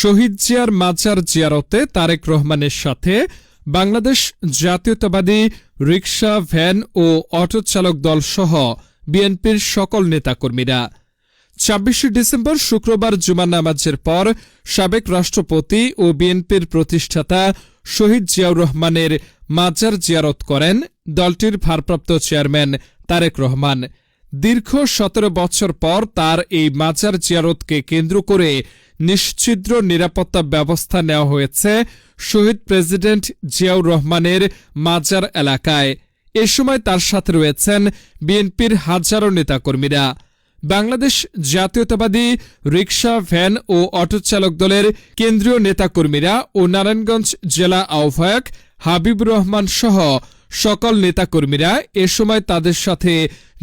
শহীদ জিয়ার মাজার জিয়ারতে তারেক রহমানের সাথে বাংলাদেশ জাতীয়তাবাদী রিকশা, ভ্যান ও অটো চালক দল সহ বিএনপির সকল নেতাকর্মীরা ২৬ ডিসেম্বর শুক্রবার জুমার নামাজের পর সাবেক রাষ্ট্রপতি ও বিএনপির প্রতিষ্ঠাতা শহীদ জিয়াউর রহমানের মাজার জিয়ারত করেন দলটির ভারপ্রাপ্ত চেয়ারম্যান তারেক রহমান। দীর্ঘ ১৭ বছর পর তার এই মাজার জিয়ারতকে কেন্দ্র করে নিশ্ছিদ্র নিরাপত্তা ব্যবস্থা নেওয়া হয়েছে শহীদ প্রেসিডেন্ট জিয়াউর রহমানের মাজার এলাকায়। এ সময় তার সাথে রয়েছেন বিএনপির হাজারো নেতাকর্মীরা। বাংলাদেশ জাতীয়তাবাদী রিকশা, ভ্যান ও অটো চালক দলের কেন্দ্রীয় নেতাকর্মীরা ও নারায়ণগঞ্জ জেলা আহ্বায়ক হাবিবুর রহমান সহ সকল নেতাকর্মীরা এ সময় তাদের সাথে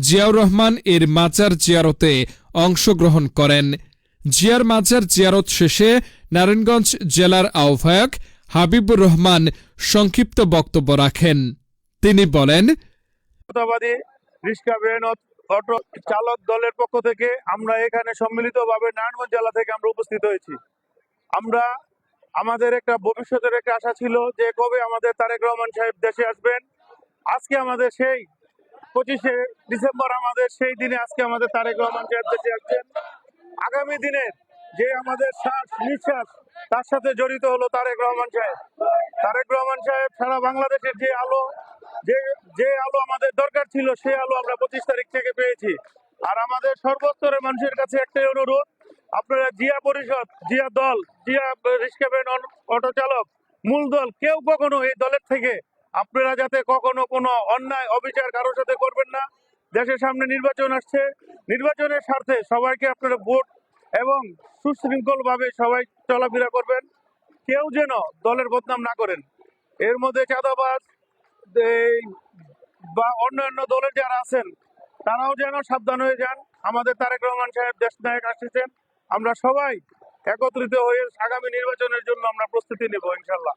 জিয়াউর রহমান এর মাজার জিয়ারতে অংশগ্রহণ করেন। জিয়ার মাজার জিয়ারত শেষে নারায়ণগঞ্জ জেলার আহ্বায়ক হাবিবুর রহমান সংক্ষিপ্ত বক্তব্য রাখেন। তিনি বলেন, রিকশা, ভ্যান, অটো চালক দলের পক্ষ থেকে আমরা এখানে সম্মিলিতভাবে নারায়ণগঞ্জ জেলা থেকে আমরা উপস্থিত হয়েছি। আমাদের একটা ভবিষ্যতের একটা আশা ছিল যে কবে আমাদের তারেক রহমান সাহেব দেশে আসবেন। আজকে আমাদের সেই ২৫শে ডিসেম্বর আমাদের সেই দিনে আজকে আমাদের তারেক রহমান সাহেব দেশে আসছেন। আগামী দিনের যে আমাদের শ্বাস নিঃশ্বাস তার সাথে জড়িত হলো তারেক রহমান সাহেব। তারেক রহমান সাহেব সারা বাংলাদেশের যে আলো আমাদের দরকার ছিল সেই আলো আমরা ২৫ তারিখ থেকে পেয়েছি। আর আমাদের সর্বস্তরের মানুষের কাছে একটাই অনুরোধ, আপনারা জিয়া পরিষদ, জিয়া দল, জিয়া রিকশা, ভ্যান, অটো চালক মূল দল কেউ কখনো এই দলের থেকে আপনারা যাতে কখনো কোনো অন্যায় অবিচার কারোর সাথে করবেন না। দেশের সামনে নির্বাচন আসছে, নির্বাচনের স্বার্থে সবাইকে আপনারা ভোট এবং সুশৃঙ্খল ভাবে সবাই চলাফেরা করবেন। কেউ যেন দলের বদনাম না করেন। এর মধ্যে চাঁদাবাজ বা অন্যান্য দলের যারা আছেন তারাও যেন সাবধান হয়ে যান। আমাদের তারেক রহমান সাহেব দেশ নায়ক আসছেন, আমরা সবাই একত্রিত হয়ে আগামী নির্বাচনের জন্য আমরা প্রস্তুতি নেব ইনশাল্লাহ।